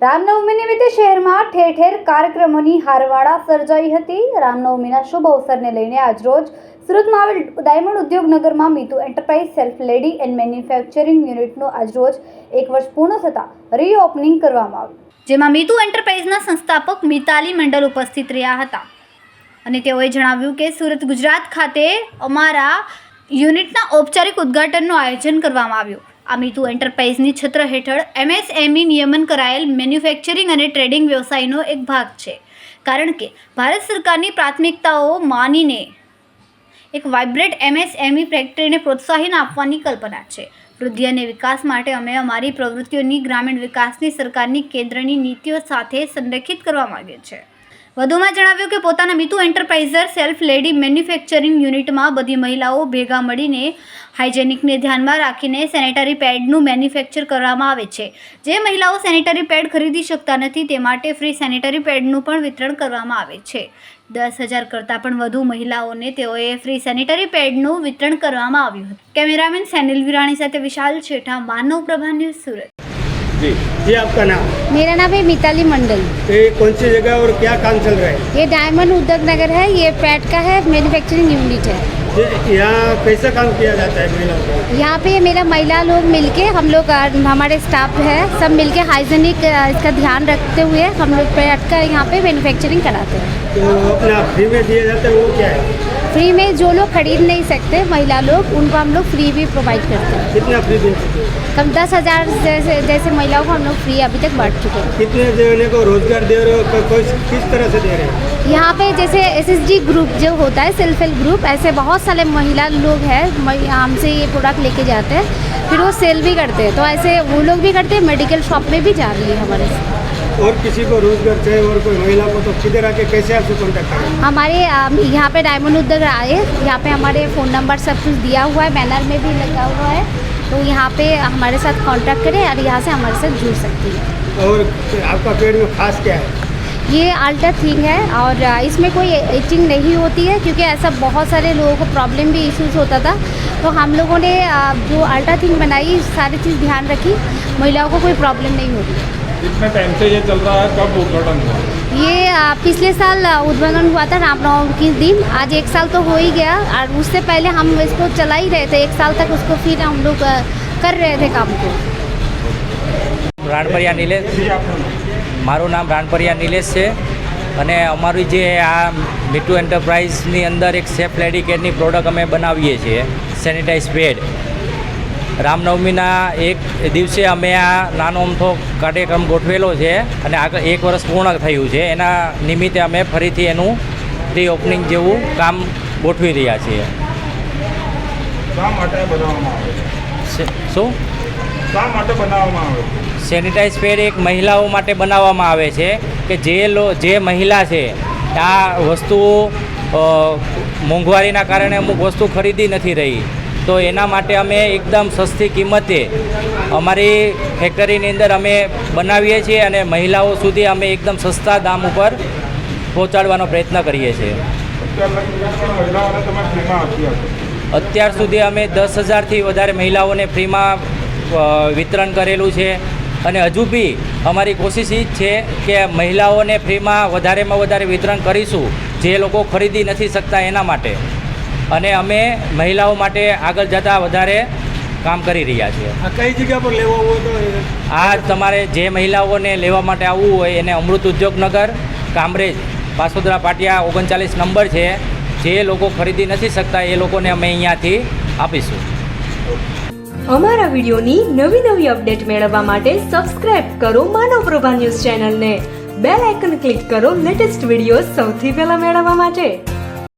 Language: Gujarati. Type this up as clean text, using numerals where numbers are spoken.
રામનવમી નિમિત્તે શહેરમાં ઠેર ઠેર કાર્યક્રમોની હારવાળા સર્જાઈ હતી। રામનવમીના શુભ અવસરને લઈને આજરોજ સુરતમાં આવેલ ડાયમંડ ઉદ્યોગનગરમાં Mitu enterprise self lady and manufacturing યુનિટનું આજરોજ 1 વર્ષ પૂર્ણ થતાં રીઓપનિંગ કરવામાં આવ્યું, જેમાં મીતુ એન્ટરપ્રાઇઝના સંસ્થાપક મિતાલી મંડલ ઉપસ્થિત રહ્યા હતા અને તેઓએ જણાવ્યું કે સુરત ગુજરાત ખાતે અમારા યુનિટના ઔપચારિક ઉદ્ઘાટનનું આયોજન કરવામાં આવ્યું। આ મીતુ એન્ટરપ્રાઇઝની છત્ર હેઠળ MSME નિયમન કરાયેલ મેન્યુફેક્ચરિંગ અને ટ્રેડિંગ વ્યવસાયનો એક ભાગ છે, કારણ કે ભારત સરકારની પ્રાથમિકતાઓ માનીને એક વાઇબ્રન્ટ MSME ફેક્ટરીને પ્રોત્સાહન આપવાની કલ્પના છે। વૃદ્ધિ અને વિકાસ માટે અમે અમારી પ્રવૃત્તિઓની ગ્રામીણ વિકાસની સરકારની કેન્દ્રની નીતિઓ સાથે સંરેખિત કરવા માંગીએ છીએ। વધુમાં જણાવ્યું કે પોતાના મીતુ એન્ટરપ્રાઇઝર સેલ્ફ લેડી મેન્યુફેક્ચરિંગ યુનિટમાં બધી મહિલાઓ ભેગા મળીને હાઇજેનિકને ધ્યાનમાં રાખીને સેનેટરી પેડનું મેન્યુફેક્ચર કરવામાં આવે છે। જે મહિલાઓ સેનેટરી પેડ ખરીદી શકતા નથી તે માટે ફ્રી સેનેટરી પેડનું પણ વિતરણ કરવામાં આવે છે। 10,000 કરતાં પણ વધુ મહિલાઓને તેઓએ ફ્રી સેનેટરી પેડનું વિતરણ કરવામાં આવ્યું હતું। કેમેરામેન સેનિલ વિરાણી સાથે વિશાલ છેઠા, માનવ પ્રભા ન્યૂઝ, सुरत। जी जी, आपका नाम? मेरा नाम है मिताली मंडल। ये कौन सी जगह और क्या काम चल रहा है? ये डायमंड उद्योगनगर है, ये पैड का है, मैन्युफैक्चरिंग यूनिट है। यहाँ कैसा काम किया जाता है महिलाओं को? यहाँ पे मेरा महिला लोग मिलके, हम लोग हमारे स्टाफ है सब मिलके हाइजीनिक इसका ध्यान रखते हुए हम लोग पैड का यहाँ पे मैन्युफैक्चरिंग कराते हैं। तो अपना फ्री में दिए जाते हैं, वो क्या है? फ्री में जो लोग खरीद नहीं सकते महिला लोग, उनको हम लोग फ्री भी प्रोवाइड करते हैं। कितना फ्री दे चुके हैं? कम 10,000 जैसे महिलाओं को हम लोग फ्री अभी तक बांट चुके हैं। कितने जने को रोजगार दे रहे हो, किस तरह से दे रहे हैं? यहाँ पे जैसे SSG ग्रुप जो होता है, सेल्फ हेल्प ग्रुप, ऐसे बहुत सारे महिला लोग हैं, हमसे ये प्रोडक्ट लेके जाते हैं, फिर वो सेल भी करते हैं, तो ऐसे वो लोग भी करते हैं। मेडिकल शॉप में भी जा रही है हमारे से। और किसी को रोजगार चाहिए और कोई महिला को, तो किधर आके कैसे आपसे कॉन्टैक्ट करें? हमारे यहाँ पे डायमंड उद्योग आए, यहाँ पे हमारे फ़ोन नंबर सब कुछ दिया हुआ है, बैनर में भी लगा हुआ है, तो यहाँ पे हमारे साथ कांटेक्ट करें और यहाँ से हमारे साथ जुड़ सकती है। और आपका पेड़ में खास क्या है? ये अल्टर थिंग है और इसमें कोई इचिंग नहीं होती है, क्योंकि ऐसा बहुत सारे लोगों को प्रॉब्लम भी इश्यूज होता था, तो हम लोगों ने जो अल्टर थिंग बनाई सारी चीज़ ध्यान रखी, महिलाओं को कोई प्रॉब्लम नहीं होती। कितने टाइम से ये चल रहा है, कब उद्घाटन हुआ? ये पिछले साल उद्घाटन हुआ था रामनवमी के दिन, आज 1 साल तो हो ही गया, और उससे पहले हम इसको चला ही रहे थे 1 साल तक, उसको फिर हम लोग कर रहे थे काम को। રાણપરિયા નિલેશ, મારું નામ રાણપરિયા નિલેશ છે અને અમારી જે આ મીતુ એન્ટરપ્રાઇઝની અંદર એક સેફ લેડી કેરની પ્રોડક્ટ અમે બનાવીએ છીએ, સેનિટાઈઝ પેડ। રામનવમીના એક દિવસે અમે આ નાનો અમથો કાર્યક્રમ ગોઠવેલો છે અને આગળ 1 વર્ષ પૂર્ણ થયું છે, એના નિમિત્તે અમે ફરીથી એનું રીઓપનિંગ જેવું કામ ગોઠવી રહ્યા છીએ। શા માટે બનાવવામાં આવે? શું શા માટે બનાવવામાં આવે? સેનિટાઈઝ પેડ એક મહિલાઓ માટે બનાવવામાં આવે છે કે જે મહિલા છે આ વસ્તુઓ મોંઘવારીના કારણે અમુક વસ્તુ ખરીદી નથી રહી, તો એના માટે અમે એકદમ સસ્તી કિંમતે અમારી ફેક્ટરીની અંદર અમે બનાવીએ છીએ અને મહિલાઓ સુધી અમે એકદમ સસ્તા દામ ઉપર પહોંચાડવાનો પ્રયત્ન કરીએ છીએ। મહિલાઓને તમે ફ્રીમાં આપી આપો? અત્યાર સુધી અમે 10,000થી વધારે મહિલાઓને ફ્રીમાં વિતરણ કરેલું છે અને હજુ બી અમારી કોશિશ એ જ છે કે મહિલાઓને ફ્રીમાં વધારેમાં વધારે વિતરણ કરીશું, જે લોકો ખરીદી નથી શકતા એના માટે, અને અમે મહિલાઓ માટે આગળ જતાં વધારે કામ કરી રહ્યા છીએ। આ કઈ જગ્યા પર લેવા હોય તો? આ તમારે જે મહિલાઓને લેવા માટે આવવું હોય એને અમૃત ઉદ્યોગનગર, કામરેજ, પાસોદરા પાટિયા 39 નંબર છે। જે લોકો ખરીદી નથી શકતા એ લોકોને અમે અહીંયાથી આપીશું। અમારા વિડીયોની નવી અપડેટ મેળવવા માટે સબસ્ક્રાઇબ કરો માનવ પ્રભા ન્યૂઝ ચેનલને, બેલ આઇકન ક્લિક કરો લેટેસ્ટ વિડીયો સૌથી પહેલા મેળવવા માટે।